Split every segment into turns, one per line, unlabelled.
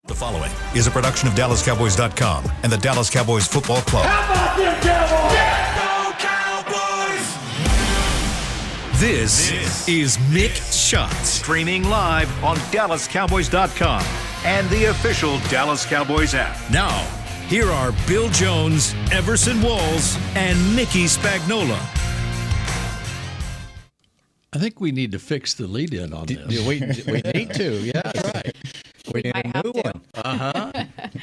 The following is a production of DallasCowboys.com and the Dallas Cowboys Football Club.
How about them Cowboys?
Yeah, go Cowboys! This is Mick Shots.
Streaming live on DallasCowboys.com and the official Dallas Cowboys app.
Now, here are Bill Jones, Everson Walls, and Mickey Spagnola.
I think we need to fix the lead-in on this.
We need to, yeah, right. We need a new one.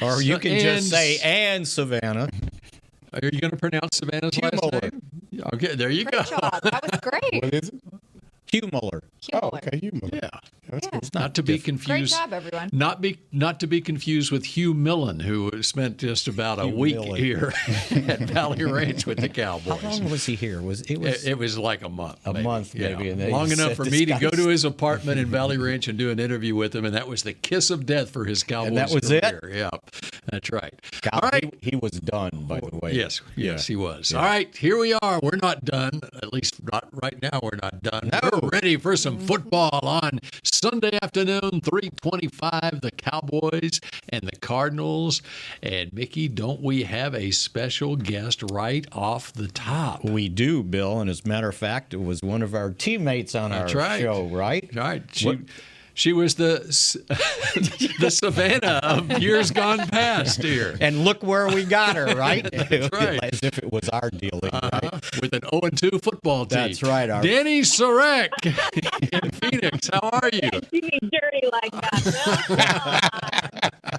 Or you can just say, and Savanah.
Are you going to pronounce Savannah's last name? Okay, there you
Great
go.
job. That was great.
What is it?
Hugh Muller.
Oh, okay, Hugh Muller.
Yeah.
That's good.
Not to be confused.
Great job, everyone.
Not to be confused with Hugh Millen, who spent just about a week
Millen.
here at Valley Range with the Cowboys.
How long was he here?
It was like a month.
A month, maybe, and then
long
he
enough
said,
for
"This
me to go
guy's-"
to his apartment in Valley Ranch and do an interview with him, and that was the kiss of death for his Cowboys
And that was
career.
it?
Yeah, that's right.
God,
All right.
he was done, by the way.
Yes,
Yeah.
he was.
Yeah.
All right, here we are. We're not done. At least not right now. We're not done.
No.
We're ready for some football on Sunday afternoon, 3:25. The Cowboys and the Cardinals. And Mickey, don't we have a special guest right off the top?
We do, Bill, and as a matter of fact, it was one of our teammates on
That's
our
right.
show, right?
Right.
What-
She was the the Savanah of years gone past here.
And look where we got her, right?
That's right.
As if it was our dealing, right?
With an 0-2 football team.
That's right.
Dani Sureck in Phoenix. How are you?
You mean dirty like that, Bill?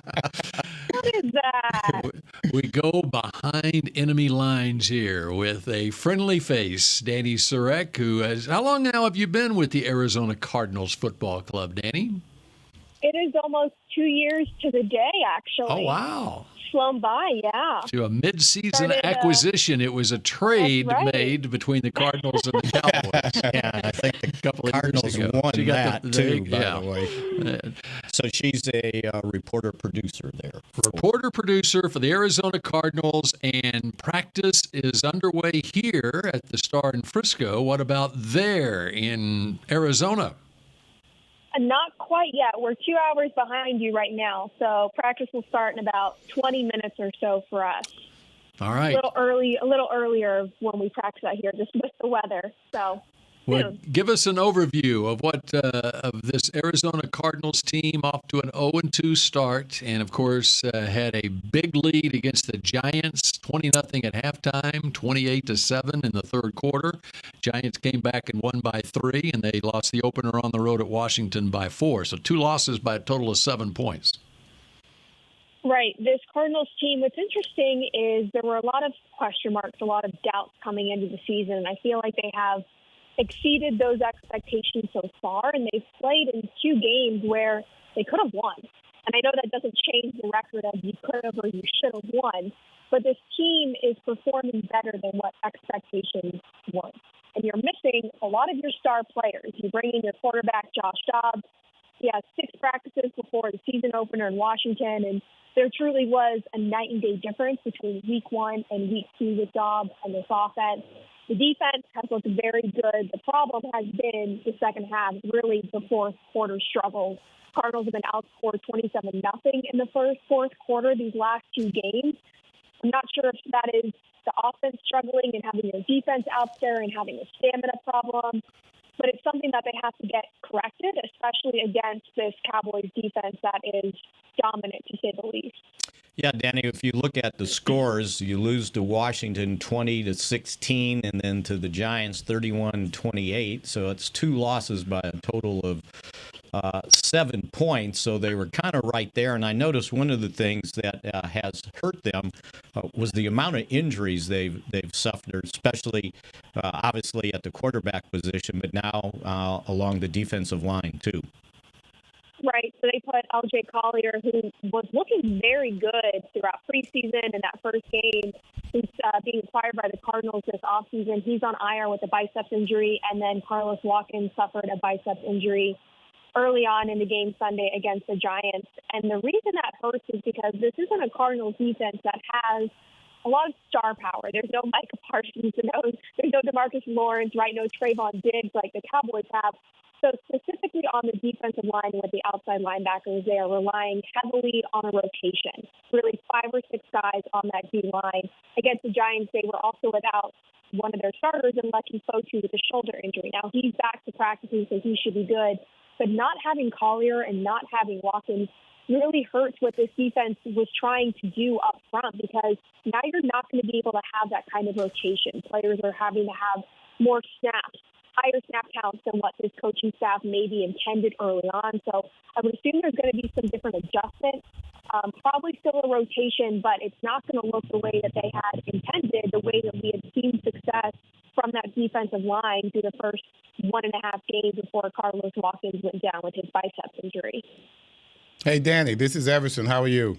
What is that?
We go behind enemy lines here with a friendly face, Dani Sureck, who has. How long now have you been with the Arizona Cardinals Football Club, Dani?
It is almost 2 years to the day, actually.
Oh, wow.
Flown by, yeah.
To a mid-season
Started,
acquisition. It was a trade
That's right.
made between the Cardinals and the Cowboys.
Yeah, I think the
Couple of
Cardinals
years ago.
won
She got
that,
the-
too, by
yeah.
the way. So she's a reporter-producer there.
Reporter-producer for the Arizona Cardinals, and practice is underway here at the Star in Frisco. What about there in Arizona?
Not quite yet. We're 2 hours behind you right now, so practice will start in about 20 minutes or so for us.
All right.
A little earlier when we practice out here, just with the weather. So,
Well,
soon.
give us an overview of what of this Arizona Cardinals team off to an 0-2 start, and of course had a big lead against the Giants, 20-0 at halftime, 28-7 in the third quarter. Giants came back and won by 3, and they lost the opener on the road at Washington by 4. So 2 losses by a total of 7 points.
Right. This Cardinals team, what's interesting is there were a lot of question marks, a lot of doubts coming into the season, and I feel like they have exceeded those expectations so far, and they've played in 2 games where they could have won. And I know that doesn't change the record of you could have or you should have won, but this team is performing better than what expectations were. And you're missing a lot of your star players. You bring in your quarterback, Josh Dobbs. He has 6 practices before the season opener in Washington, and there truly was a night and day difference between week 1 and week 2 with Dobbs and this offense. The defense has looked very good. The problem has been the second half, really the fourth quarter struggles. Cardinals have been outscored 27-0 in the fourth quarter these last 2 games. I'm not sure if that is the offense struggling and having their defense out there and having a stamina problem, but it's something that they have to get corrected, especially against this Cowboys defense that is dominant, to say the least.
Yeah, Danny, if you look at the scores, you lose to Washington 20-16 and then to the Giants 31-28. So it's 2 losses by a total of 7 points. So they were kind of right there. And I noticed one of the things that has hurt them was the amount of injuries they've suffered, especially obviously at the quarterback position, but now along the defensive line too.
Right. So they put L.J. Collier, who was looking very good throughout preseason and that first game. He's being acquired by the Cardinals this offseason. He's on IR with a biceps injury, and then Carlos Watkins suffered a biceps injury early on in the game Sunday against the Giants. And the reason that hurts is because this isn't a Cardinals defense that has a lot of star power. There's no Micah Parsons, there's no DeMarcus Lawrence, right? No Trayvon Diggs like the Cowboys have. So specifically on the defensive line with the outside linebackers, they are relying heavily on a rotation, really 5 or 6 guys on that D line. Against the Giants, they were also without one of their starters and Lucky Fotu with a shoulder injury. Now he's back to practicing, so he should be good. But not having Collier and not having Watkins really hurts what this defense was trying to do up front, because now you're not going to be able to have that kind of rotation. Players are having to have more snaps, higher snap counts than what this coaching staff maybe intended early on. So I would assume there's going to be some different adjustments. Probably still a rotation, but it's not going to look the way that they had intended, the way that we had seen success from that defensive line through the first 1.5 games before Carlos Watkins went down with his biceps injury.
Hey, Dani, this is Everson. How are you?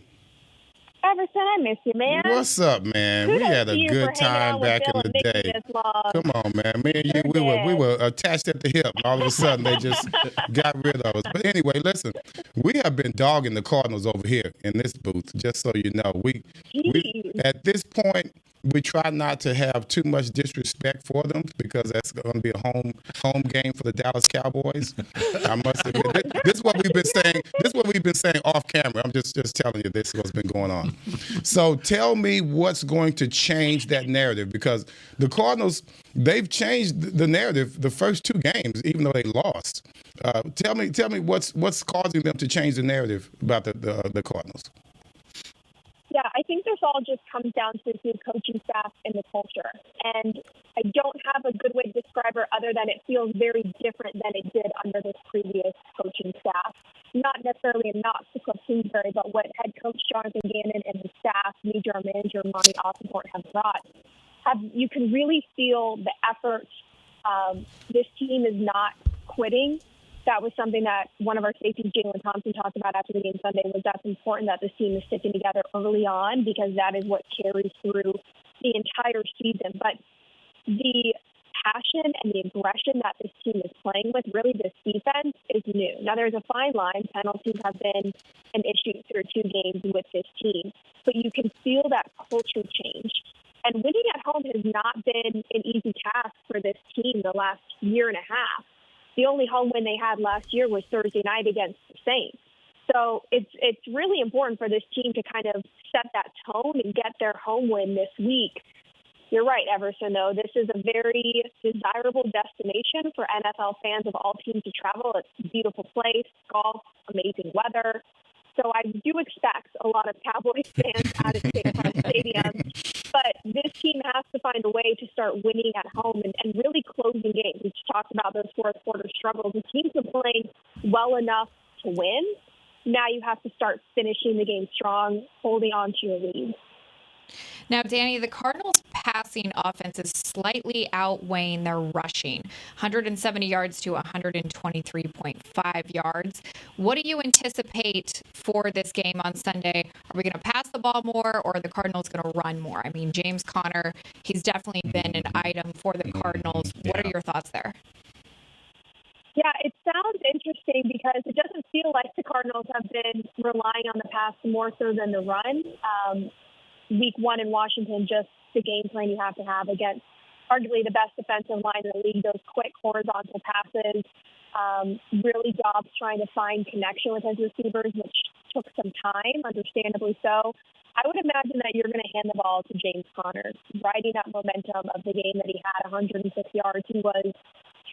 Everson, I miss you, man.
What's up, man?
Kudos
we had
to
a
you
good
for hanging
time
out with
back
Bill
in
and
the
Mickey
day.
this long.
Come on, man. Me and you,
Sure
we were attached at the hip, and all of a sudden they just got rid of us. But anyway, listen, we have been dogging the Cardinals over here in this booth, just so you know. We at this point, we try not to have too much disrespect for them, because that's going to be a home game for the Dallas Cowboys. I must admit, this is what we've been saying. This is what we've been saying off camera. I'm just telling you this is what's been going on. So tell me what's going to change that narrative, because the Cardinals, they've changed the narrative the first 2 games, even though they lost. Tell me what's causing them to change the narrative about the Cardinals.
Yeah, I think this all just comes down to this new coaching staff and the culture. And I don't have a good way to describe it other than it feels very different than it did under this previous coaching staff. Not necessarily a knock to Cliff Kingsbury, but what head coach Jonathan Gannon and his staff, new general manager Monty Ossenfort, have brought. You can really feel the effort. This team is not quitting. That was something that one of our safeties, Jalen Thompson, talked about after the game Sunday, was that's important that this team is sticking together early on, because that is what carries through the entire season. But the passion and the aggression that this team is playing with, really this defense, is new. Now, there's a fine line. Penalties have been an issue through 2 games with this team. But you can feel that culture change. And winning at home has not been an easy task for this team the last year and a half. The only home win they had last year was Thursday night against the Saints. So it's really important for this team to kind of set that tone and get their home win this week. You're right, Everson, though. This is a very desirable destination for NFL fans of all teams to travel. It's a beautiful place, golf, amazing weather. So I do expect a lot of Cowboys fans out of State Farm Stadium. But this team has to find a way to start winning at home and really closing games. We talked about those fourth quarter struggles. The teams are playing well enough to win. Now you have to start finishing the game strong, holding on to your lead.
Now, Dani, the Cardinals' passing offense is slightly outweighing their rushing, 170 yards to 123.5 yards. What do you anticipate for this game on Sunday? Are we going to pass the ball more, or are the Cardinals going to run more? I mean, James Conner, he's definitely been an item for the Cardinals. What are your thoughts there?
Yeah, it sounds interesting because it doesn't feel like the Cardinals have been relying on the pass more so than the run. Week 1 in Washington, just the game plan you have to have against arguably the best defensive line in the league, those quick horizontal passes, really Dobbs trying to find connection with his receivers, which took some time, understandably so. I would imagine that you're going to hand the ball to James Conner, riding that momentum of the game that he had, 106 yards. He was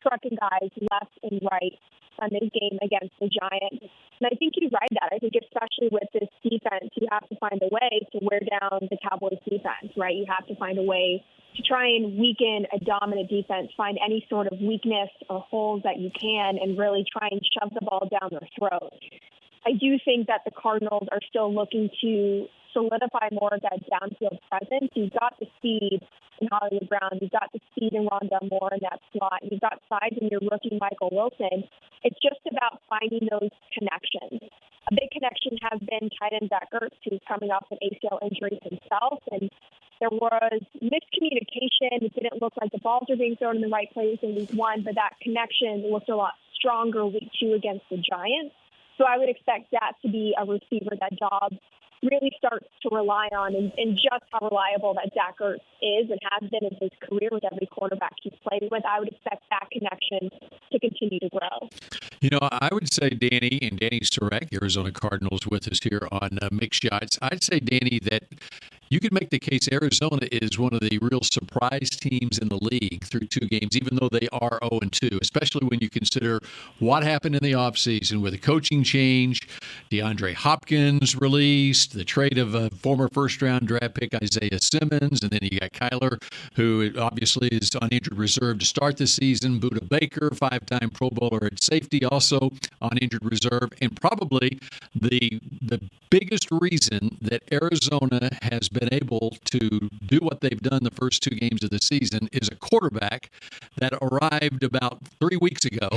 trucking guys left and right on this game against the Giants. And I think you ride that. I think especially with this defense, you have to find a way to wear down the Cowboys defense, right? You have to find a way to try and weaken a dominant defense, find any sort of weakness or holes that you can, and really try and shove the ball down their throat. I do think that the Cardinals are still looking to solidify more of that downfield presence. You've got the speed in Hollywood Brown. You've got the speed in Rondell Moore in that slot. You've got size in your rookie Michael Wilson. It's just about finding those connections. A big connection has been tight end Zach Ertz, who's coming off an ACL injury himself, and there was miscommunication. It didn't look like the balls were being thrown in the right place in week 1, but that connection looked a lot stronger week 2 against the Giants. So I would expect that to be a receiver that Dobbs really starts to rely on and just how reliable that Zach Ertz is and has been in his career with every quarterback he's played with, I would expect that connection to continue to grow.
You know, I would say Dani Sureck, Arizona Cardinals, with us here on Mick Shots. I'd say, Dani, that you could make the case Arizona is one of the real surprise teams in the league through 2 games, even though they are 0-2, especially when you consider what happened in the offseason with a coaching change, DeAndre Hopkins released, the trade of a former first-round draft pick Isaiah Simmons, and then you got Kyler, who obviously is on injured reserve to start the season, Buda Baker, 5-time Pro Bowler at safety, also on injured reserve, and probably the biggest reason that Arizona has been able to do what they've done the first 2 games of the season is a quarterback that arrived about 3 weeks ago.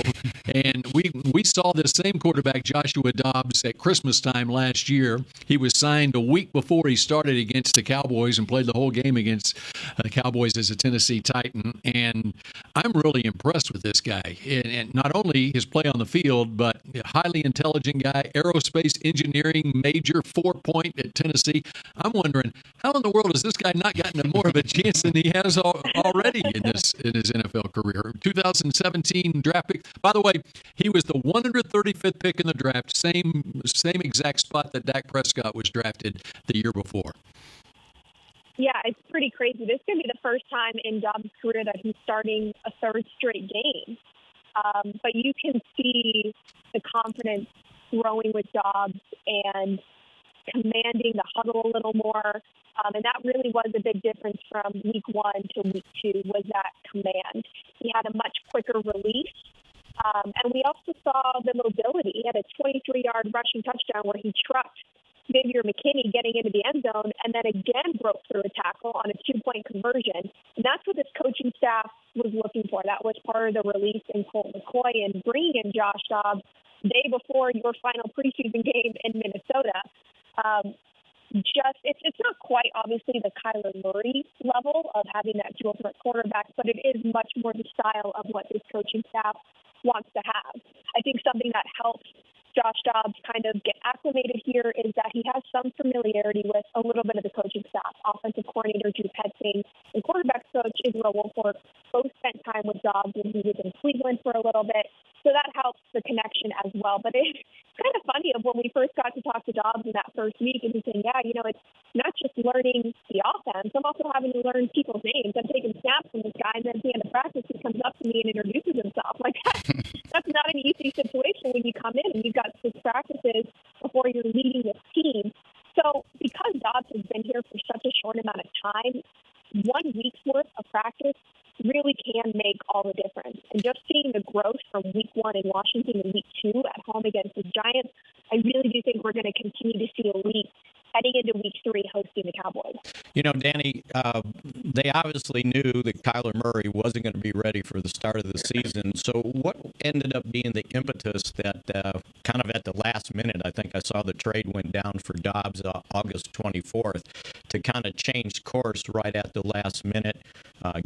And we saw this same quarterback, Joshua Dobbs, at Christmas time last year. He was signed a week before he started against the Cowboys and played the whole game against the Cowboys as a Tennessee Titan. And I'm really impressed with this guy. And not only his play on the field, but a highly intelligent guy, aerospace engineering major, 4-point at Tennessee. I'm wondering, how in the world has this guy not gotten more of a chance than he has already in his NFL career? 2017 draft pick. By the way, he was the 135th pick in the draft, same exact spot that Dak Prescott was drafted the year before.
Yeah, it's pretty crazy. This could be the first time in Dobbs' career that he's starting a 3rd straight game. But you can see the confidence growing with Dobbs and commanding the huddle a little more. And that really was a big difference from week 1 to week 2 was that command. He had a much quicker release. And we also saw the mobility. He had a 23-yard rushing touchdown where he trucked Xavier McKinney getting into the end zone and then again broke through a tackle on a 2-point conversion. And that's what this coaching staff was looking for. That was part of the release in Colt McCoy and bringing in Josh Dobbs day before your final preseason game in Minnesota. It's not quite obviously the Kyler Murray level of having that dual threat quarterback, but it is much more the style of what this coaching staff wants to have. I think something that helps Josh Dobbs kind of get acclimated here is that he has some familiarity with a little bit of the coaching staff. Offensive coordinator Drew Petzing and quarterback's coach Israel Wolford both spent time with Dobbs when he was in Cleveland for a little bit. So that helps the connection as well. But it's kind of funny of when we first got to talk to Dobbs in that first week, and he's saying, it's not just learning the offense. I'm also having to learn people's names. I'm taking snaps from this guy, and then at the end of practice, he comes up to me and introduces himself. Like, that's not an easy situation when you come in and you've got 6 practices before you're leading this team. So because Dobbs has been here for such a short amount of time, 1 week's worth of practice really can make all the difference. And just seeing the growth from week 1 in Washington and week 2 at home against the Giants, I really do think we're going to continue to see a leap heading into week 3 hosting the Cowboys.
You know, Dani, they obviously knew that Kyler Murray wasn't going to be ready for the start of the season. So what ended up being the impetus that kind of at the last minute, I think I saw the trade went down for Dobbs August 24th, to kind of change course right at the last minute,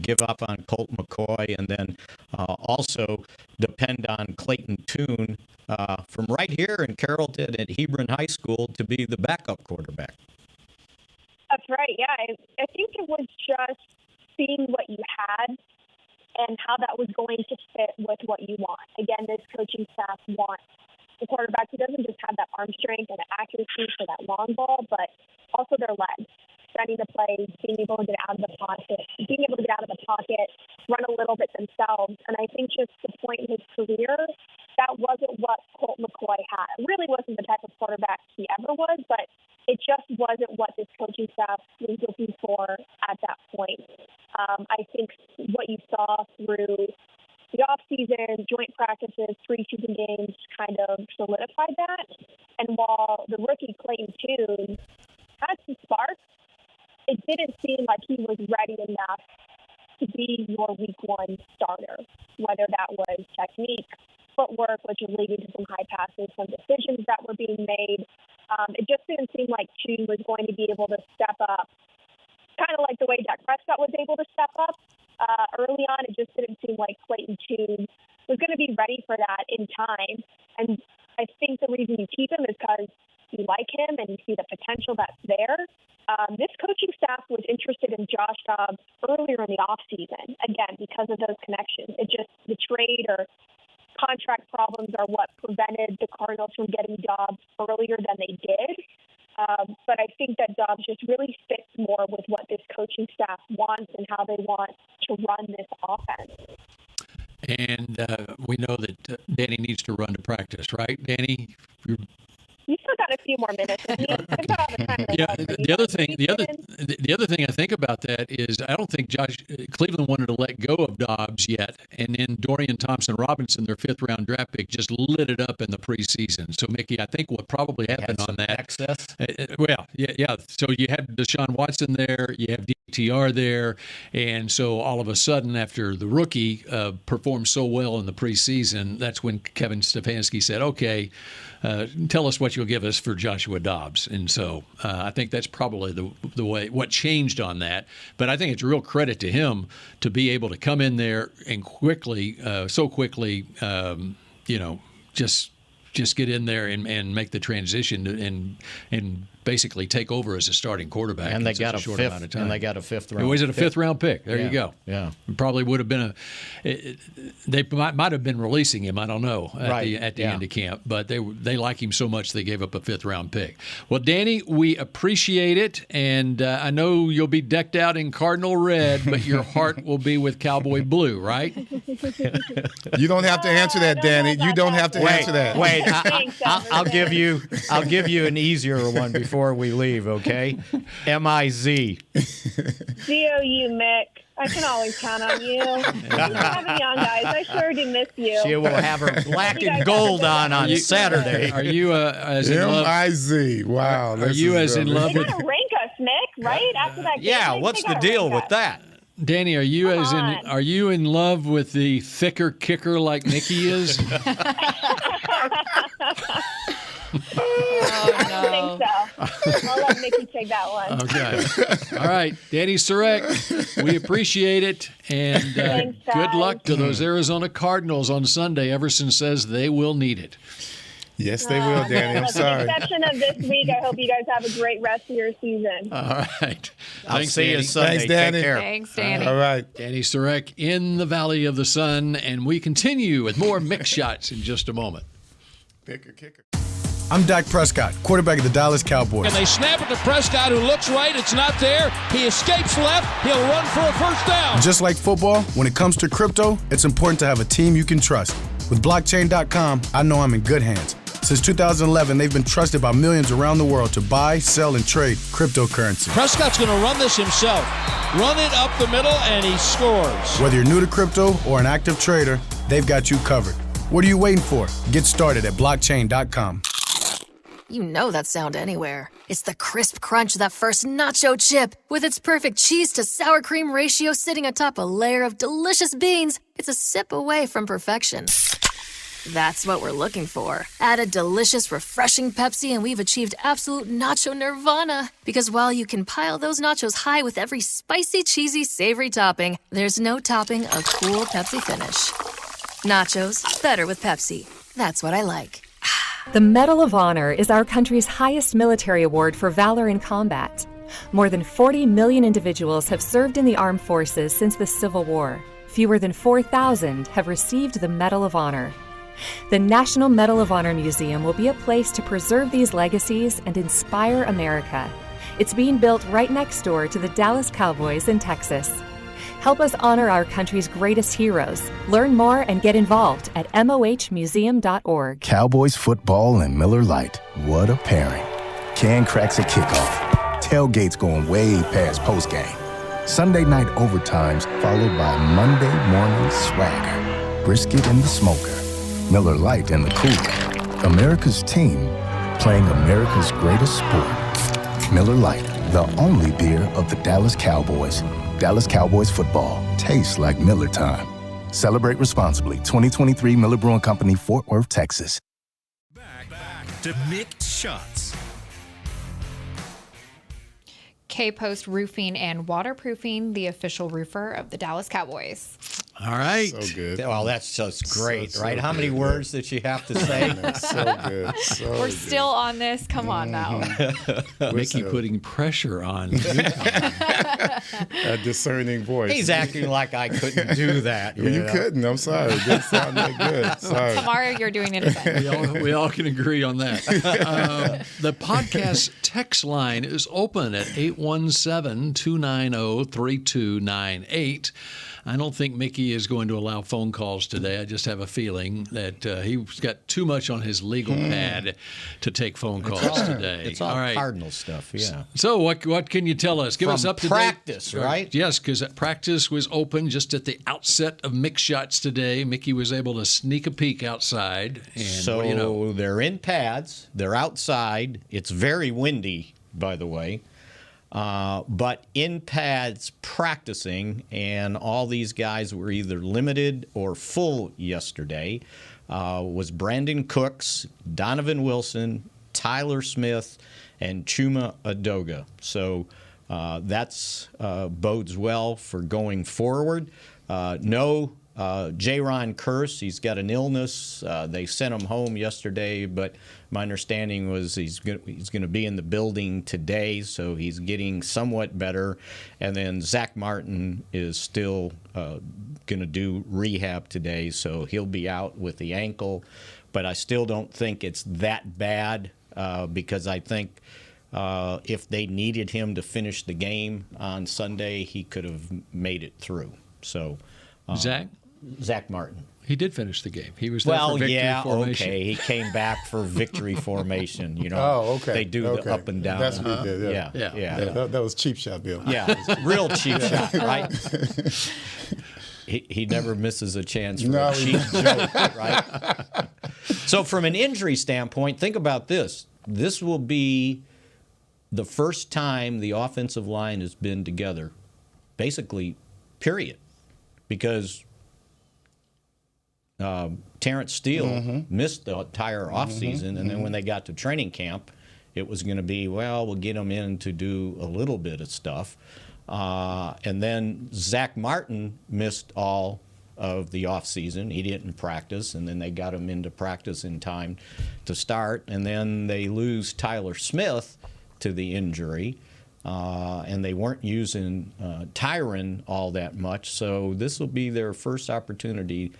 give up on Colt McCoy, and then also depend on Clayton Tune from right here in Carrollton at Hebron High School to be the backup quarterback.
That's right. Yeah, I think it was just seeing what you had and how that was going to fit with what you want. Again, this coaching staff wants a quarterback who doesn't just have that arm strength and accuracy for that long ball, but also their legs, studying the plays, being able to get out of the pocket, run a little bit themselves. And I think just the point in his career, that wasn't what Colt McCoy had. It really wasn't the type of quarterback he ever was, but it just wasn't what this coaching staff was looking for at that point. I think what you saw through the offseason, joint practices, preseason games kind of solidified that. And while the rookie Clayton Tune had some sparks, it didn't seem like he was ready enough to be your week 1 starter, whether that was technique, footwork, which is leading to some high passes, some decisions that were being made. It just didn't seem like Tune was going to be able to step up, kind of like the way Dak Prescott was able to step up early on. It just didn't seem like Clayton Tune was going to be ready for that in time. And I think the reason you keep him is because he you like him and you see the potential that's there. This coaching staff was interested in Josh Dobbs earlier in the offseason, again, because of those connections. It just, the trade or contract problems are what prevented the Cardinals from getting Dobbs earlier than they did. But I think that Dobbs just really fits more with what this coaching staff wants and how they want to run this offense.
And we know that Dani needs to run to practice, right, Dani?
You still got a few more minutes.
The other thing I think about that is I don't think Cleveland wanted to let go of Dobbs yet, and then Dorian Thompson-Robinson, their 5th-round draft pick, just lit it up in the preseason. So, Mickey, I think what probably happened on that
access.
So you have Deshaun Watson there, you have DTR there, and so all of a sudden, after the rookie performed so well in the preseason, that's when Kevin Stefanski said, "Okay, tell us what you'll give us for Joshua Dobbs." And so I think that's probably the way, what changed on that. But I think it's a real credit to him to be able to come in there and so quickly, just get in there and make the transition and basically take over as a starting quarterback.
And they got a
short amount of time.
And they got a 5th round.
Was it a 5th round pick? There you go.
Yeah.
Probably would have been they might have been releasing him. I don't know at the end of camp, but they like him so much they gave up a 5th round pick. Well, Dani, we appreciate it, and I know you'll be decked out in Cardinal red, but your heart will be with Cowboy blue, right?
You don't have to answer that, Dani. You don't have to answer that.
Wait, I'll give you an easier one before we leave, okay? M-I-Z.
G-O-U, Mick. I can always count on you. You having young guys. I sure do miss you.
She will have her black and gold on Saturday.
Are you as in love?
M-I-Z. Wow.
Are you as in love
They're
with?
going to rank us, Mick, right? After that game.
Yeah, what's the deal with that?
Dani, are you in love with the thicker kicker like Nikki is?
I don't think so. I'll let Mickey take that one.
Okay. All right. Dani Sureck, we appreciate it. And
Thanks,
good
guys.
luck to those Arizona Cardinals on Sunday. Everson says they will need it.
Yes, they will, Dani. I'm
With
sorry.
the exception of this week, I hope you guys have a great rest of your season.
All right.
I'll see you
Dani.
Sunday.
Thanks, Dani.
Take care.
Thanks, Dani.
All right.
Dani Sureck in the Valley of the Sun. And we continue with more Mick Shots in just a moment.
Pick a kicker.
I'm Dak Prescott, quarterback of the Dallas Cowboys.
And they snap it to Prescott, who looks right. It's not there. He escapes left. He'll run for a first down.
Just like football, when it comes to crypto, it's important to have a team you can trust. With blockchain.com, I know I'm in good hands. Since 2011, they've been trusted by millions around the world to buy, sell, and trade cryptocurrency.
Prescott's going to run this himself. Run it up the middle, and he scores.
Whether you're new to crypto or an active trader, they've got you covered. What are you waiting for? Get started at blockchain.com.
You know that sound anywhere. It's the crisp crunch of that first nacho chip. With its perfect cheese to sour cream ratio sitting atop a layer of delicious beans, it's a sip away from perfection. That's what we're looking for. Add a delicious, refreshing Pepsi and we've achieved absolute nacho nirvana. Because while you can pile those nachos high with every spicy, cheesy, savory topping, there's no topping a cool Pepsi finish. Nachos, better with Pepsi. That's what I like.
The Medal of Honor is our country's highest military award for valor in combat. More than 40 million individuals have served in the armed forces since the Civil War. Fewer than 4,000 have received the Medal of Honor. The National Medal of Honor Museum will be a place to preserve these legacies and inspire America. It's being built right next door to the Dallas Cowboys in Texas. Help us honor our country's greatest heroes. Learn more and get involved at mohmuseum.org.
Cowboys football and Miller Lite. What a pairing. Can cracks at kickoff. Tailgates going way past postgame. Sunday night overtimes followed by Monday morning swagger. Brisket in the smoker. Miller Lite in the cooler. America's team playing America's greatest sport. Miller Lite, the only beer of the Dallas Cowboys. Dallas Cowboys football tastes like Miller time. Celebrate responsibly. 2023 Miller Brewing Company, Fort Worth, Texas.
Back to Mick Shots.
K-Post Roofing and Waterproofing, the official roofer of the Dallas Cowboys.
All right.
So good.
Well, that's just great,
So
right? How many
good,
words did you have to say?
So good. So
We're
good.
still on this. Come on now.
Mickey putting pressure on.
A discerning voice.
He's acting like I couldn't do that.
You couldn't. I'm sorry. It didn't sound that good. Sorry.
Tomorrow you're doing it again.
We all can agree on that. The podcast text line is open at 817-290-3298. I don't think Mickey is going to allow phone calls today. I just have a feeling that he's got too much on his legal pad to take phone calls today.
It's all
right.
Cardinal stuff, yeah.
So what can you tell us? Give us
From
up to
practice,
date.
right?
Yes, because practice was open just at the outset of Mick Shots today. Mickey was able to sneak a peek outside. And
So
what do you know?
they're in pads. They're outside. It's very windy, by the way. But in pads practicing, and all these guys were either limited or full yesterday, was Brandon Cooks, Donovan Wilson, Tyler Smith, and Chuma Adoga. So that's bodes well for going forward. No J-Ron Curse, he's got an illness. They sent him home yesterday, but my understanding was he's going to be in the building today, so he's getting somewhat better. And then Zach Martin is still going to do rehab today, so he'll be out with the ankle. But I still don't think it's that bad because I think if they needed him to finish the game on Sunday, he could have made it through. So Zach Martin.
He did finish the game. He was there for victory formation.
Okay. He came back for victory formation. You know,
Oh, okay.
They do the up and down.
That's what he did.
Yeah.
That was cheap shot, Bill.
Yeah, real cheap shot, right? He never misses a chance for a cheap joke, right? So from an injury standpoint, think about this. This will be the first time the offensive line has been together, basically, period. Because Terrence Steele missed the entire offseason, and then when they got to training camp, it was going to be, well, we'll get him in to do a little bit of stuff. And then Zach Martin missed all of the offseason. He didn't practice, and then they got him into practice in time to start. And then they lose Tyler Smith to the injury. And they weren't using Tyron all that much. So this will be their first opportunity,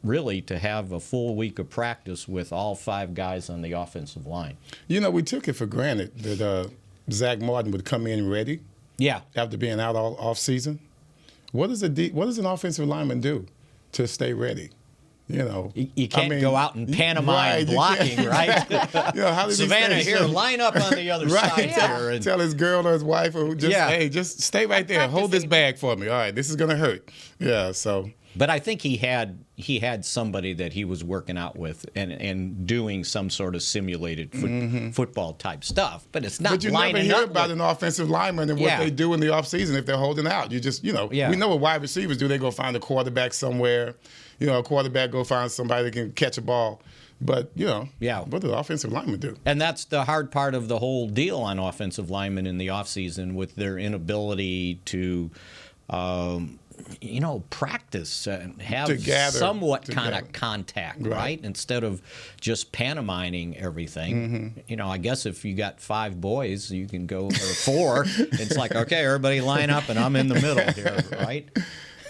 really, to have a full week of practice with all 5 guys on the offensive line.
You know, we took it for granted that Zach Martin would come in ready.
Yeah.
After being out all off season. What does an offensive lineman do to stay ready? You know,
you can't go out and pantomime blocking, right?
You know, how does
Savannah, here, line up on the other side here. And
tell his girl or his wife, or just, hey, just stay right there. Hold this bag for me. All right, this is going to hurt. Yeah, so.
But I think he had somebody that he was working out with and doing some sort of simulated football type stuff. But it's not.
But you never hear about an offensive lineman and what they do in the offseason if they're holding out. You just, we know what wide receivers do. They go find a quarterback somewhere. You know, a quarterback go find somebody that can catch a ball. But, what do the offensive linemen do?
And that's the hard part of the whole deal on offensive linemen in the offseason with their inability to practice and have somewhat kind of contact, right? Instead of just pantomiming everything. I guess if you got 5 boys, you can go, or 4. It's like, okay, everybody line up and I'm in the middle here, right?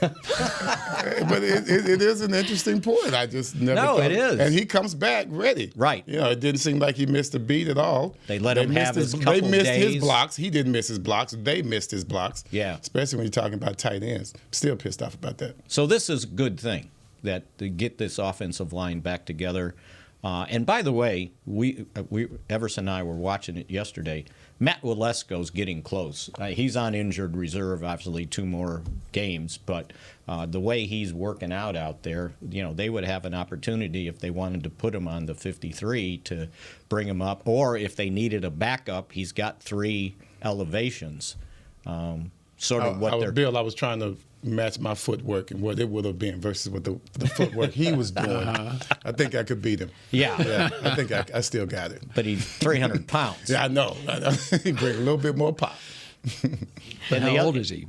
But it is an interesting point. I just never thought.
It is.
And he comes back ready.
Right.
It didn't seem like he missed a beat at all.
They let him have his couple
days. They missed
his
blocks. He didn't miss his blocks. They missed his blocks.
Yeah.
Especially when you're talking about tight ends. Still pissed off about that.
So this is a good thing, that to get this offensive line back together. And by the way, we Everson and I were watching it yesterday. Matt Walesko's getting close. He's on injured reserve, obviously 2 more games, but the way he's working out there, they would have an opportunity if they wanted to put him on the 53 to bring him up, or if they needed a backup, he's got 3 elevations. Bill,
I was trying to match my footwork and what it would have been versus what the footwork he was doing. I think I could beat him.
Yeah.
I think I still got it.
But he's 300 pounds.
Yeah, I know. He brings a little bit more pop.
But how old is he?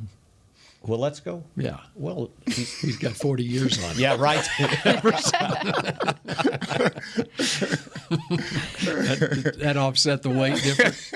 Well, let's go.
Yeah.
Well,
He's got 40 years on it.
yeah, right.
That offset the weight difference.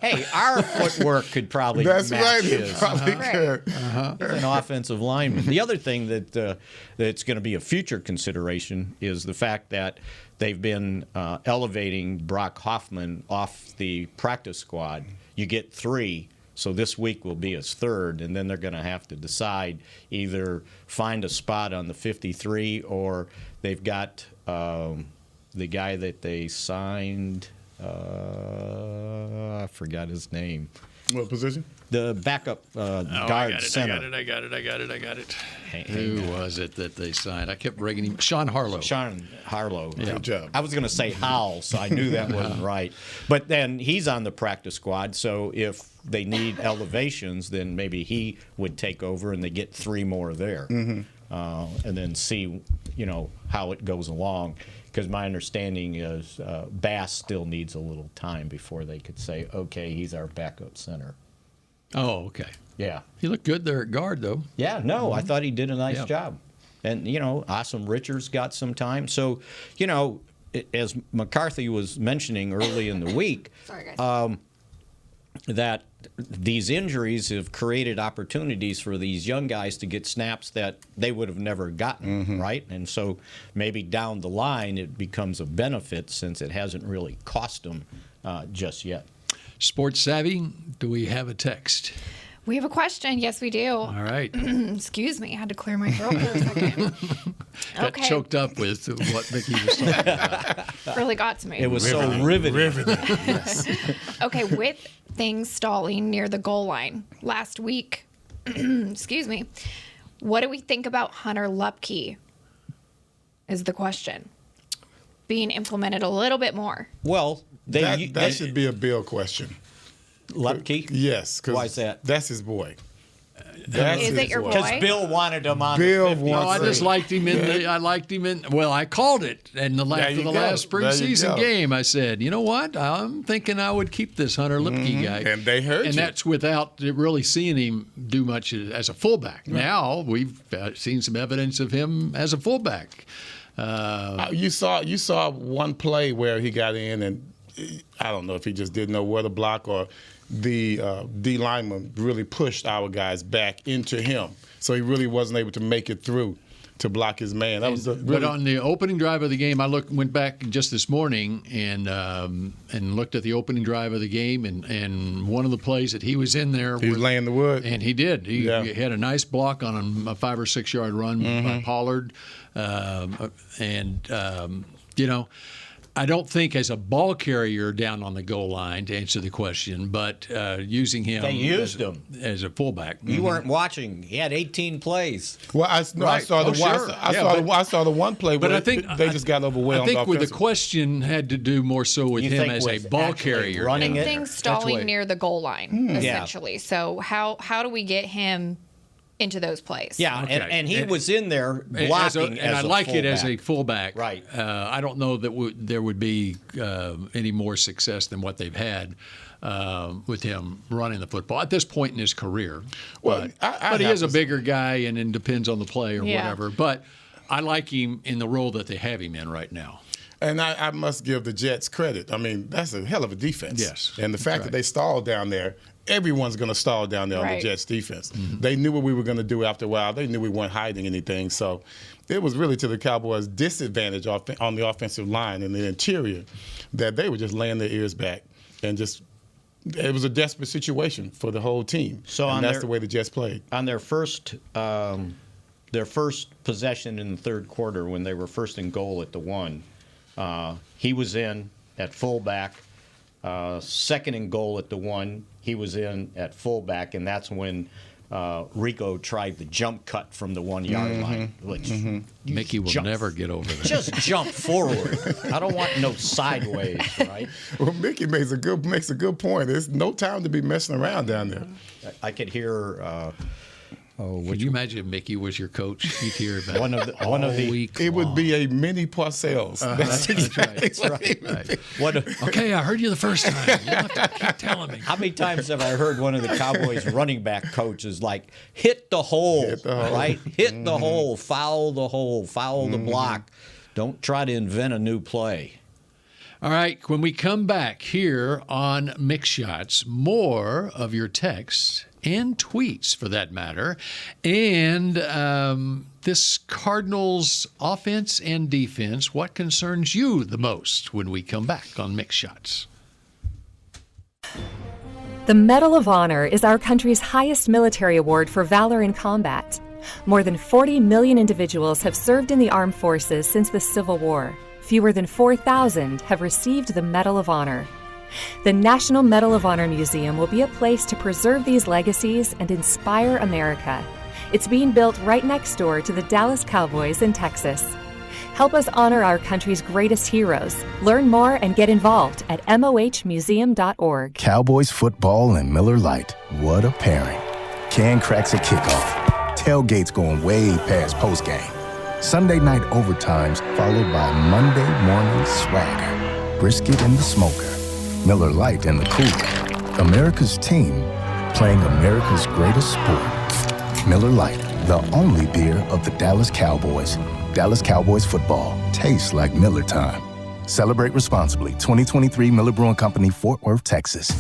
Hey, our footwork could probably
That's
match
right.
his.
It probably could.
He's an offensive lineman. The other thing that's going to be a future consideration is the fact that they've been elevating Brock Hoffman off the practice squad. You get 3. So this week will be his 3rd, and then they're going to have to decide either find a spot on the 53 or they've got the guy that they signed. I forgot his name.
What position?
The backup guard center.
I got it.
Hang
Who
on.
was it that they signed? I kept bringing him. Sean Harlow.
Sean Harlow.
Yeah.
Good job.
I was going to say Howell, so I knew that wasn't right. But then he's on the practice squad, so if they need elevations, then maybe he would take over and they get 3 more there. And then see, how it goes along. Because my understanding is Bass still needs a little time before they could say, okay, he's our backup center.
Oh, okay.
Yeah.
He looked good there at guard, though.
Yeah, no, I thought he did a nice
Yeah.
job. And, Awesome Richards got some time. So, as McCarthy was mentioning early in the week,
Sorry, guys.
that these injuries have created opportunities for these young guys to get snaps that they would have never gotten, right? And so maybe down the line it becomes a benefit since it hasn't really cost them just yet.
Sports Savvy, do we have a text?
We have a question. Yes, we do.
All right.
Excuse me. I had to clear my throat for a second.
Got choked up with what Mickey was talking about.
Really got to me.
It was so riveting.
Yes.
Okay, with things stalling near the goal line last week, excuse me, what do we think about Hunter Lupke is the question. Being implemented a little bit more.
Well,
That should be a Bill question.
Lupke?
Yes. 'Cause
Why is that?
That's his boy. That's
Is
his
it your boy?
Because Bill wanted him on
Bill
the 50.
wants
No, I just liked him I called it. And after the last
There you
preseason
go.
game, I said, you know what? I'm thinking I would keep this Hunter Lipke guy.
And they heard
And
you.
that's without really seeing him do much as a fullback. Now we've seen some evidence of him as a fullback.
You saw one play where he got in, and I don't know if he just didn't know where to block or the D lineman really pushed our guys back into him, so he really wasn't able to make it through to block his man. That was
But on the opening drive of the game, I went back just this morning and looked at the opening drive of the game, and one of the plays that he was in there,
he was laying the wood,
and he did. He had a nice block on a 5 or 6 yard run by Pollard, I don't think as a ball carrier down on the goal line, to answer the question, but using him.
They used him
as a fullback.
You weren't watching. He had 18 plays.
Well, I saw the one. I saw the one play,
But
where
I think
they just got overwhelmed.
I think with the question had to do more so with him as a ball carrier.
running it?
Things stalling near the goal line, essentially.
Yeah.
So how do we get him into those plays?
Yeah,
Okay.
and he was in there blocking
and I like it as a fullback.
Right.
I don't know that there would be any more success than what they've had with him running the football at this point in his career.
Well,
but he is a bigger guy, and it depends on the play or
Yeah.
whatever. But I like him in the role that they have him in right now.
And I must give the Jets credit. I mean, that's a hell of a defense.
Yes.
And the fact
Right.
that they stalled down there, everyone's going to stall down there on
Right.
the Jets defense.
Mm-hmm.
They knew what we were going to do after a while. They knew we weren't hiding anything. So it was really to the Cowboys' disadvantage on the offensive line and the interior that they were just laying their ears back and just it was a desperate situation for the whole team.
So
and that's the way the Jets played.
On their first possession in the third quarter, when they were first in goal at the 1, he was in at fullback. Second and goal at the 1, he was in at fullback, and that's when Rico tried the jump cut from the 1 yard line. Which
Mickey will never get over that.
Just jump forward. I don't want no sideways, right?
Well, Mickey makes a good point. There's no time to be messing around down there.
I could hear
Could you imagine if Mickey was your coach? You'd hear about
one of the
week.
It would be a mini Parcells. That's exactly
right. Okay, I heard you the first time. You don't have to keep telling me.
How many times have I heard one of the Cowboys running back coaches like, hit the hole, right? Hit the hole, foul the block. Don't try to invent a new play.
All right, when we come back here on Mick Shots, more of your texts and tweets, for that matter, and this Cardinals offense and defense, what concerns you the most when we come back on Mick Shots?
The Medal of Honor is our country's highest military award for valor in combat. More than 40 million individuals have served in the armed forces since the Civil War. Fewer than 4,000 have received the Medal of Honor. The National Medal of Honor Museum will be a place to preserve these legacies and inspire America. It's being built right next door to the Dallas Cowboys in Texas. Help us honor our country's greatest heroes. Learn more and get involved at mohmuseum.org.
Cowboys football and Miller Lite. What a pairing. Can cracks at kickoff. Tailgates going way past postgame. Sunday night overtimes followed by Monday morning swagger. Brisket in the smoker. Miller Lite in the cooler. America's team playing America's greatest sport. Miller Lite, the only beer of the Dallas Cowboys. Dallas Cowboys football tastes like Miller time. Celebrate responsibly. 2023 Miller Brewing Company, Fort Worth, Texas.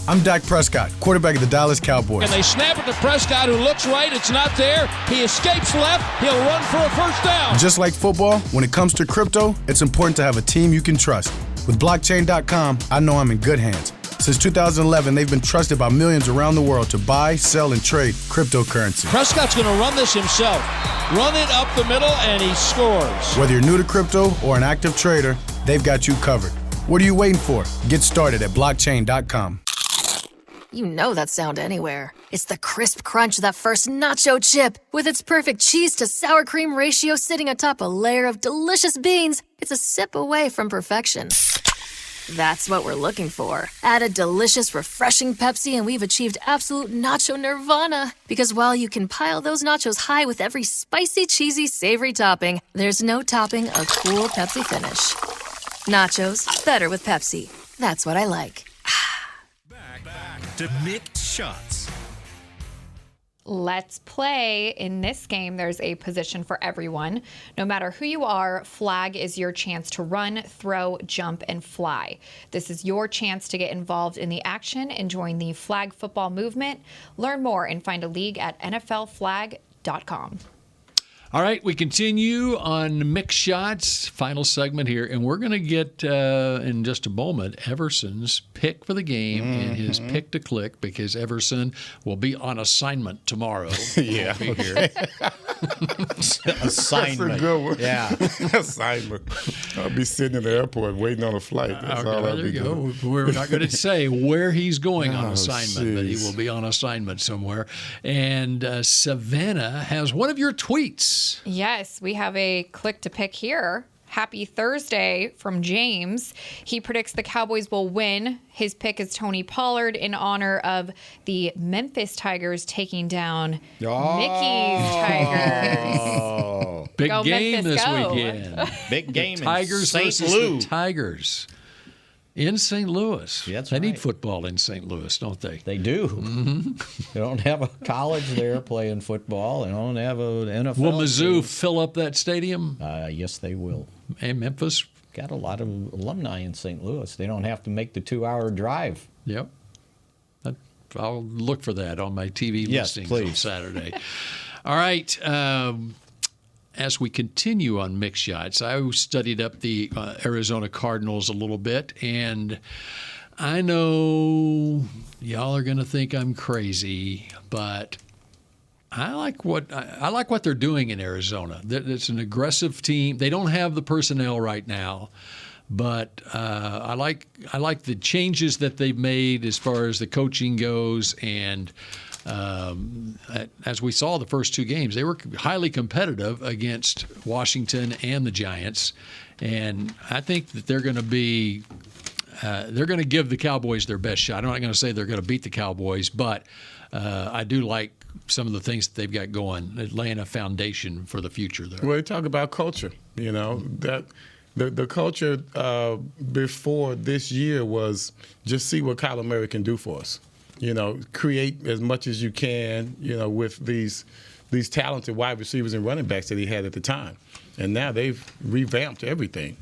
I'm Dak Prescott, quarterback of the Dallas Cowboys.
And they snap it to Prescott, who looks right. It's not there. He escapes left. He'll run for a first down.
Just like football, when it comes to crypto, it's important to have a team you can trust. With blockchain.com, I know I'm in good hands. Since 2011, they've been trusted by millions around the world to buy, sell, and trade cryptocurrency.
Prescott's going to run this himself. Run it up the middle, and he scores.
Whether you're new to crypto or an active trader, they've got you covered. What are you waiting for? Get started at blockchain.com.
You know that sound anywhere. It's the crisp crunch of that first nacho chip. With its perfect cheese to sour cream ratio sitting atop a layer of delicious beans, it's a sip away from perfection. That's what we're looking for. Add a delicious, refreshing Pepsi and we've achieved absolute nacho nirvana. Because while you can pile those nachos high with every spicy, cheesy, savory topping, there's no topping a cool Pepsi finish. Nachos, better with Pepsi. That's what I like.
Back to Mick Shots.
Let's play. In this game, there's a position for everyone. No matter who you are, flag is your chance to run, throw, jump, and fly. This is your chance to get involved in the action and join the flag football movement. Learn more and find a league at nflflag.com.
All right, we continue on Mick Shots, final segment here, and we're going to get, in just a moment, Everson's pick for the game and his pick to click, because Everson will be on assignment tomorrow.
Yeah.
Here.
Assignment.
That's a good one.
Yeah.
Assignment. I'll be sitting in the airport waiting on a flight. That's all
Okay,
I'll
there
be
you go.
doing.
We're not going to say where he's going on
Oh,
assignment, but he
jeez.
will be on assignment somewhere. And Savanah has one of your tweets.
Yes, we have a click to pick here. Happy Thursday from James. He predicts the Cowboys will win. His pick is Tony Pollard in honor of the Memphis Tigers taking down Mickey's Tigers.
Oh,
Big
Go
game
Memphis,
this
go.
weekend.
big game
Tigers
in
versus
St. Louis.
the Tigers in St. Louis.
That's
they need
right.
football in St. Louis, don't they?
They do. They don't have a college there playing football. They don't have an NFL.
Will Mizzou
team.
fill up that stadium?
Yes, they will.
And Memphis?
Got a lot of alumni in St. Louis. They don't have to make the 2-hour drive.
Yep. I'll look for that on my TV
Yes,
listings
please.
on Saturday. All right. As we continue on Mick Shots, I studied up the Arizona Cardinals a little bit, and I know y'all are going to think I'm crazy, but I like what they're doing in Arizona. It's an aggressive team. They don't have the personnel right now, but I like the changes that they've made as far as the coaching goes. And as we saw the first two games, they were highly competitive against Washington and the Giants. And I think that they're going to be they're going to give the Cowboys their best shot. I'm not going to say they're going to beat the Cowboys, but I do like some of the things that they've got going, laying a foundation for the future there.
Well, they talk about culture. That the culture before this year was just see what Kyler Murray can do for us. Create as much as you can. With these talented wide receivers and running backs that he had at the time, and now they've revamped everything.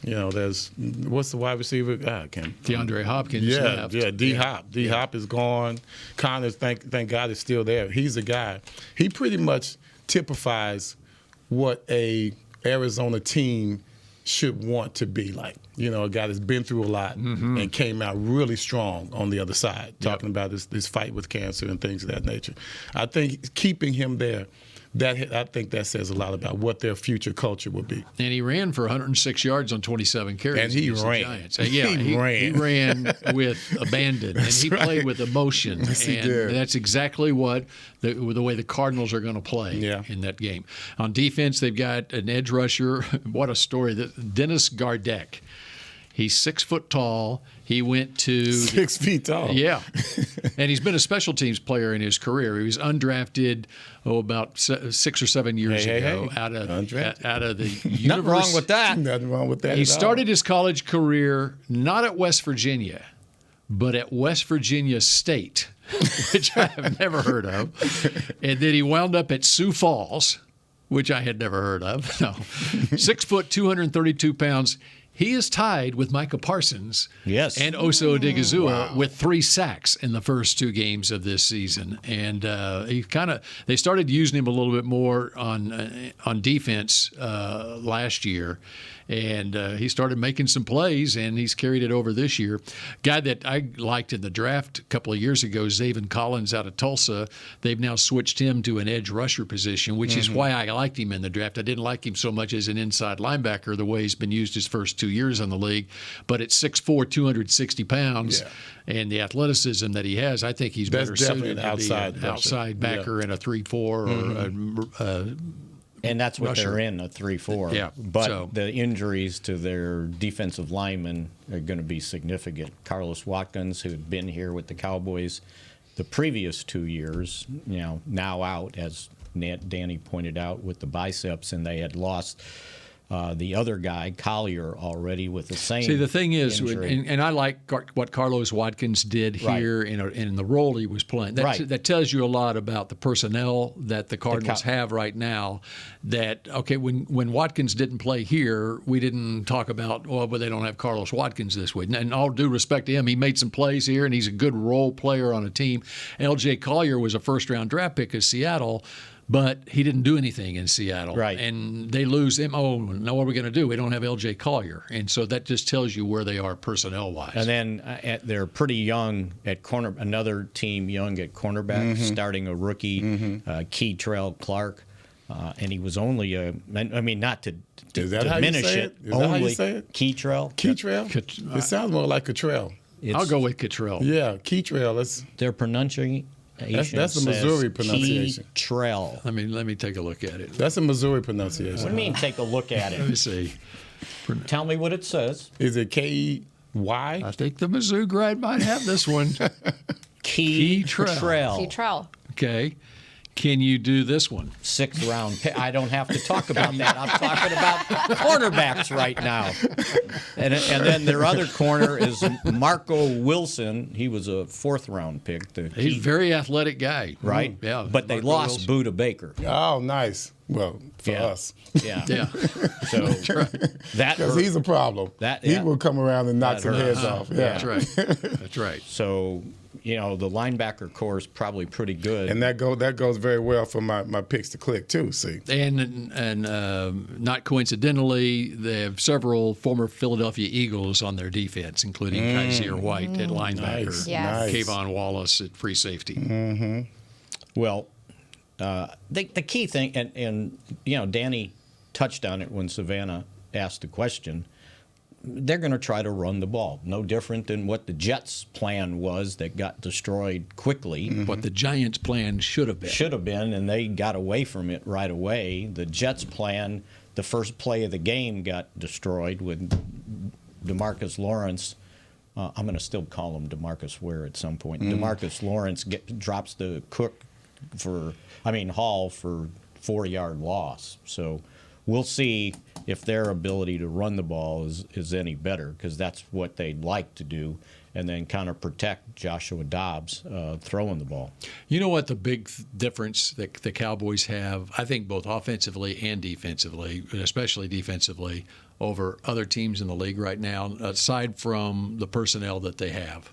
There's what's the wide receiver?
DeAndre Hopkins. left.
D-Hop. D-Hop is gone. Connors, thank God, is still there. He's a guy. He pretty much typifies what a Arizona team should want to be like. A guy that's been through a lot and came out really strong on the other side, talking about this fight with cancer and things of that nature. I think keeping him there, I think that says a lot about what their future culture will be.
And he ran for 106 yards on 27 carries.
And he ran.
The Giants. He ran with abandon, and he played with emotion.
Yes,
and
he did.
that's exactly what the way the Cardinals are going to play in that game. On defense, they've got an edge rusher. What a story! Dennis Gardeck. He's 6 foot tall. He went to
6 feet tall.
Yeah, and he's been a special teams player in his career. He was undrafted about 6 or 7 years ago out of the university.
Nothing wrong with that.
Nothing wrong with that.
He started his college career not at West Virginia, but at West Virginia State, which I have never heard of, and then he wound up at Sioux Falls, which I had never heard of. No, 6 foot, 232 pounds. He is tied with Micah Parsons and Oso Odigizua with 3 sacks in the first 2 games of this season. And they started using him a little bit more on defense last year. And he started making some plays, and he's carried it over this year. Guy that I liked in the draft a couple of years ago, Zaven Collins out of Tulsa. They've now switched him to an edge rusher position, which is why I liked him in the draft. I didn't like him so much as an inside linebacker, the way he's been used his first 2 years in the league. But at 6'4", 260 pounds, and the athleticism that he has, I think he's better suited to be an outside backer in a 3-4 or
and that's what
rusher.
they're in, a 3-4.
Yeah.
But the injuries to their defensive linemen are going to be significant. Carlos Watkins, who had been here with the Cowboys the previous 2 years, now out, as Dani pointed out, with the biceps, and they had lost the other guy, Collier, already with the same.
See, the thing is,
injury.
and I like what Carlos Watkins did here in the role he was playing. That tells you a lot about the personnel that the Cardinals have right now. That, when Watkins didn't play here, we didn't talk about, but they don't have Carlos Watkins this week. And all due respect to him, he made some plays here, and he's a good role player on a team. L.J. Collier was a first-round draft pick of Seattle, but he didn't do anything in Seattle.
Right.
And they lose him. Oh, no, what are we going to do? We don't have L.J. Collier. And so that just tells you where they are personnel-wise.
And then they're pretty young at corner. Another team young at cornerback, starting a rookie, Keytrell Clark. And he was only not to diminish it.
Is that how you say it?
Keytrell.
Keytrell? It sounds more like Cottrell.
I'll go with Cottrell.
Yeah, Keytrell.
Their pronunciation.
That's the Missouri pronunciation.
Keytrell.
Let me take a look at it.
That's a Missouri pronunciation.
What do you mean, take a look at it?
Let me see.
Tell me what it says.
Is it K-E-Y?
I think the Mizzou grad might have this one.
Keytrell.
Keytrell.
Okay. Can you do this one?
6th round pick. I don't have to talk about that. I'm talking about cornerbacks right now. And then their other corner is Marco Wilson. He was a 4th round pick.
He's a very athletic guy.
Right?
Yeah.
But they lost Buda Baker.
Oh, nice. Well, for us.
Yeah. So that
because he's a problem. He will come around and knock some heads off. Yeah.
That's right. That's right.
So, the linebacker core is probably pretty good.
And that goes very well for my picks to click too, see.
And not coincidentally, they have several former Philadelphia Eagles on their defense, including Kaiser White at linebacker,
Yes.
Kayvon Wallace at free safety.
Mm-hmm.
Well, the key thing, and Dani touched on it when Savanah asked the question, they're going to try to run the ball. No different than what the Jets' plan was that got destroyed quickly.
Mm-hmm. What the Giants' plan should have been.
Should have been, and they got away from it right away. The Jets' plan, the first play of the game got destroyed when DeMarcus Lawrence, I'm going to still call him DeMarcus Ware at some point. DeMarcus Lawrence drops the Hall for 4-yard loss. So we'll see if their ability to run the ball is any better, because that's what they'd like to do, and then kind of protect Joshua Dobbs throwing the ball.
You know what the big difference that the Cowboys have, I think both offensively and defensively, especially defensively, over other teams in the league right now, aside from the personnel that they have?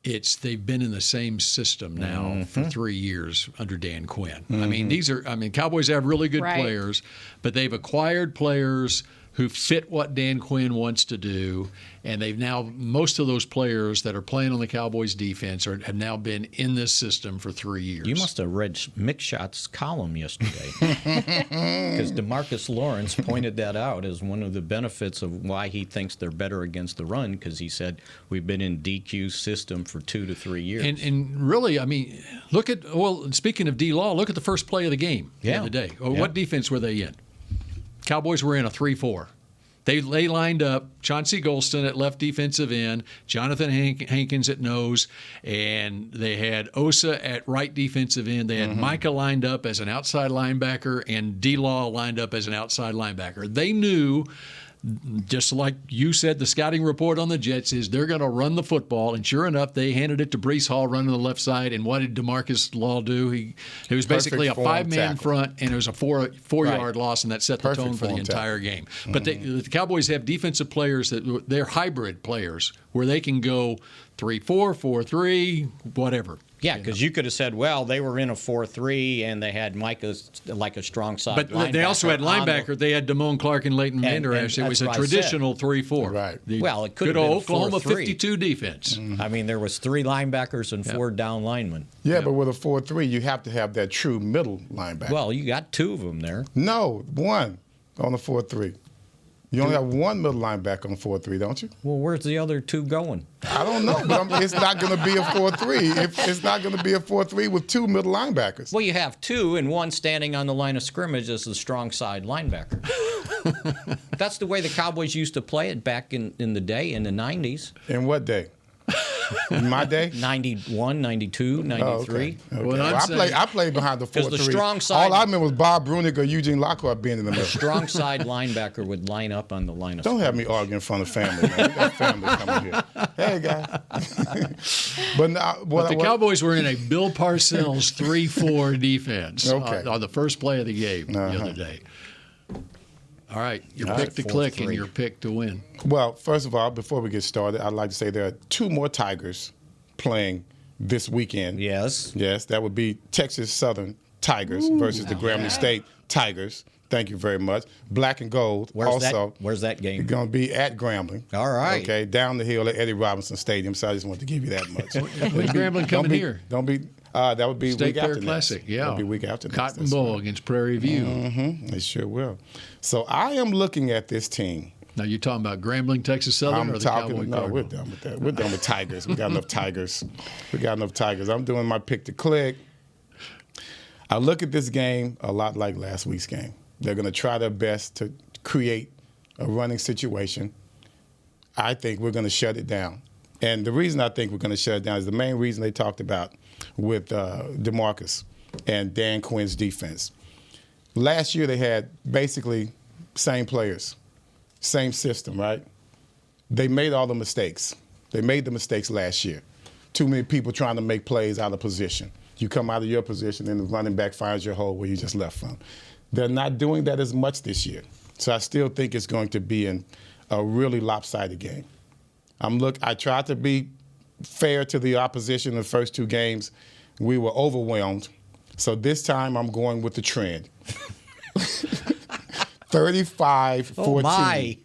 They've been in the same system now for 3 years under Dan Quinn. Cowboys have really good players, but they've acquired players who fit what Dan Quinn wants to do, and most of those players that are playing on the Cowboys defense have now been in this system for 3 years.
You must have read Mick Shots' column yesterday, because DeMarcus Lawrence pointed that out as one of the benefits of why he thinks they're better against the run, because he said we've been in DQ's system for 2 to 3 years.
And really, speaking of D-Law, look at the first play of the game the other day. What defense were they in? Cowboys were in a 3-4. They lined up Chauncey Golston at left defensive end, Jonathan Hankins at nose, and they had Osa at right defensive end. They had Micah lined up as an outside linebacker and D-Law lined up as an outside linebacker. They knew, just like you said, the scouting report on the Jets is they're going to run the football, and sure enough, they handed it to Breece Hall running the left side. And what did DeMarcus Law do? It was basically a 5-man front, and it was a four-yard loss, and that set the tone for the entire game. But the Cowboys have defensive players they're hybrid players where they can go 3-4, 4-3, whatever.
Yeah, because you could have said, well, they were in a 4-3 and they had Micah like a strong side linebacker.
But they also had linebacker. They had Damone Clark and Leighton Vander Esch. It was a traditional 3-4.
Right.
Well, it could have been
Oklahoma
4-3.
52 defense.
There was 3 linebackers and 4 down linemen.
Yeah, but with a 4-3, you have to have that true middle linebacker.
Well, you got 2 of them there.
No, 1 on the 4-3. You only have 1 middle linebacker on 4-3, don't you?
Well, where's the other 2 going?
I don't know, but it's not going to be a 4-3. It's not going to be a 4-3 with 2 middle linebackers.
Well, you have 2, and 1 standing on the line of scrimmage as the strong side linebacker. That's the way the Cowboys used to play it back in the day, in the 90s.
In what day? In my day?
91, 92, 93.
Oh, okay.
Well,
I played behind the 4-3.
Because the strong side,
all I remember was Bob Brunick or Eugene Lockhart being in the middle.
The strong side linebacker would line up on the line of
Don't have me arguing in front of family, man. We got family coming here. Hey, guys. But
the Cowboys were in a Bill Parcells 3-4 defense on the first play of the game the other day. All right, your pick to click and your pick to win.
Well, first of all, before we get started, I'd like to say there are 2 more Tigers playing this weekend.
Yes.
Yes, that would be Texas Southern Tigers versus the Grambling State Tigers. Thank you very much. Black and gold.
Where's that game?
It's going to be at Grambling.
All right.
Okay, down the hill at Eddie Robinson Stadium. So I just wanted to give you that much.
When's Grambling coming here?
Don't be. That would be
State
week
Fair
after
Classic.
next.
Yeah.
That'll be week after next.
Cotton Bowl against Prairie View.
It sure will. So I am looking at this team.
Now you're talking about Grambling, Texas Southern, or the Cowboy Cardinals?
We're done with that. We're done with Tigers. We got enough Tigers. I'm doing my pick to click. I look at this game a lot like last week's game. They're going to try their best to create a running situation. I think we're going to shut it down. And the reason I think we're going to shut it down is the main reason they talked about with DeMarcus and Dan Quinn's defense. Last year they had basically same players, same system, right? They made all the mistakes. They made the mistakes last year. Too many people trying to make plays out of position. You come out of your position and the running back finds your hole where you just left from. They're not doing that as much this year. So I still think it's going to be a really lopsided game. I tried to be fair to the opposition in the first 2 games. We were overwhelmed. So this time I'm going with the trend. 35-14.
Oh, my.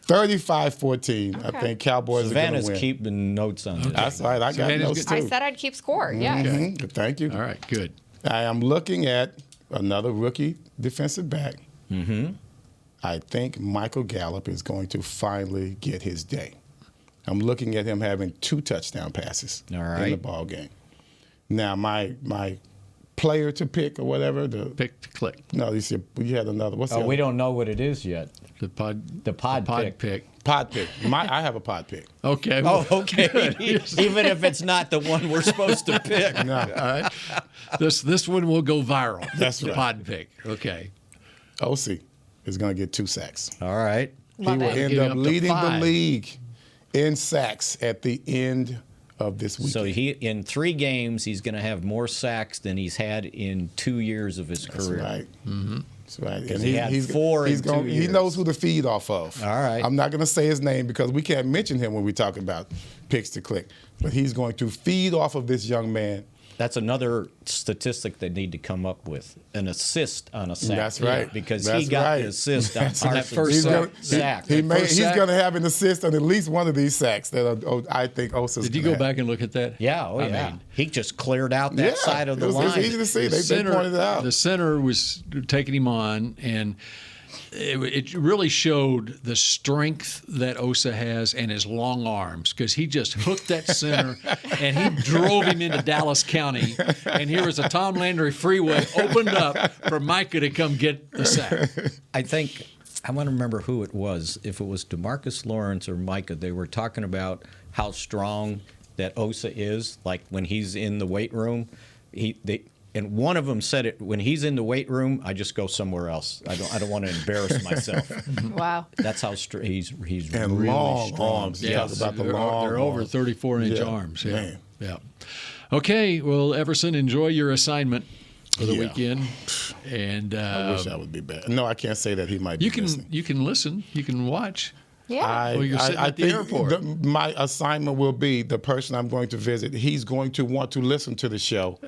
35-14. I think Cowboys are going to win.
Savannah's keeping notes on it.
That's right. I got notes, too.
I said I'd keep score, yes.
Mm-hmm. Thank you.
All right, good.
I am looking at another rookie defensive back.
Mm-hmm.
I think Michael Gallup is going to finally get his day. I'm looking at him having 2 touchdown passes in the ball game. Now, my player to pick or whatever.
Pick to click.
No, you had another. What's the other?
We don't know what it is yet.
The pod
pick.
pick.
Pod pick. I have a pod pick.
Okay.
Oh, okay. Even if it's not the one we're supposed to pick.
No.
All right. This one will go viral.
That's
the
right.
pod pick. Okay.
OC is going to get 2 sacks.
All right.
Love
He will
it.
end
Getting
up
up to
leading the
5.
league in sacks at the end of this weekend.
So in 3 games, he's going to have more sacks than he's had in 2 years of his
That's
career.
right. Mm-hmm. That's right. And
he had 4 in 2
He
years.
knows who to feed off of.
All right.
I'm not going to say his name because we can't mention him when we talk about picks to click. But he's going to feed off of this young man.
That's another statistic they need to come up with, an assist on a sack.
That's right.
Because
That's
he got
right.
the assist on
That's
that
right.
first
He's
sack.
He's going to have an assist on at least one of these sacks that I think Osa's
Did you
gonna
go
have.
back and look at that?
Yeah,
I
yeah.
mean,
He just cleared out that side of the
it was
line.
easy to see. They pointed it out.
The center was taking him on, and it really showed the strength that Osa has and his long arms, because he just hooked that center and he drove him into Dallas County. And here was a Tom Landry freeway opened up for Micah to come get the sack.
I want to remember who it was. If it was DeMarcus Lawrence or Micah, they were talking about how strong that Osa is. Like when he's in the weight room, and one of them said it, when he's in the weight room, I just go somewhere else. I don't want to embarrass myself.
Wow.
That's how he's
And
really
long
strong.
arms. You talk about the long
They're over
arms.
34-inch
Yeah,
arms. Yeah.
man.
Yeah. Okay. Well, Everson, enjoy your assignment for the
Yeah.
weekend. And
I wish I would be bad. No, I can't say that. He might be
you can
listening.
you can listen. You can watch.
Yeah.
Well, you're sitting at the
think
airport.
my assignment will be the person I'm going to visit. He's going to want to listen to the show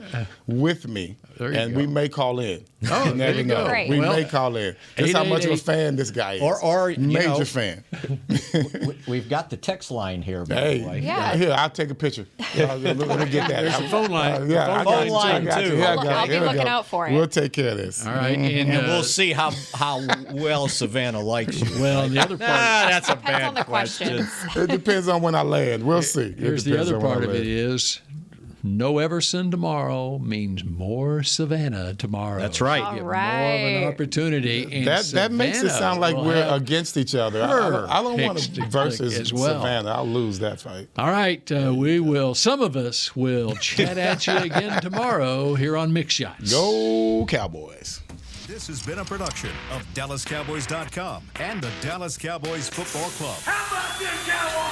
with me,
There you
and
go.
we may call in.
Oh,
you never
there you
know.
go.
Great.
We
Well,
may call in. That's how much of a
888
fan this guy is.
Or, you
major
know,
fan.
We've got the text line here, by
Hey,
the way.
Yeah.
Here, I'll take a picture. Let me get that.
There's the phone line.
Yeah, I
phone
got you.
line,
I got
too.
you. Yeah, I
Well,
got
I'll
you.
be
Here we
looking
go.
out for it.
We'll take care of this.
All right.
And we'll see how well Savanah likes you.
Well, the other part.
That's a
Depends on the questions.
It depends on when I land. We'll see.
Here's the other part of it is no Everson tomorrow means more Savannah tomorrow.
That's right.
All
Get
right.
more of an opportunity. And
That makes it
Savannah
sound like
will
we're
have
against each other.
her
I don't want
picks
to
to click
versus
as well.
Savannah. I'll lose that fight.
All right, some of us will chat at you again tomorrow here on Mick Shots.
Go Cowboys.
This has been a production of DallasCowboys.com and the Dallas Cowboys Football Club.
How about this, Cowboys?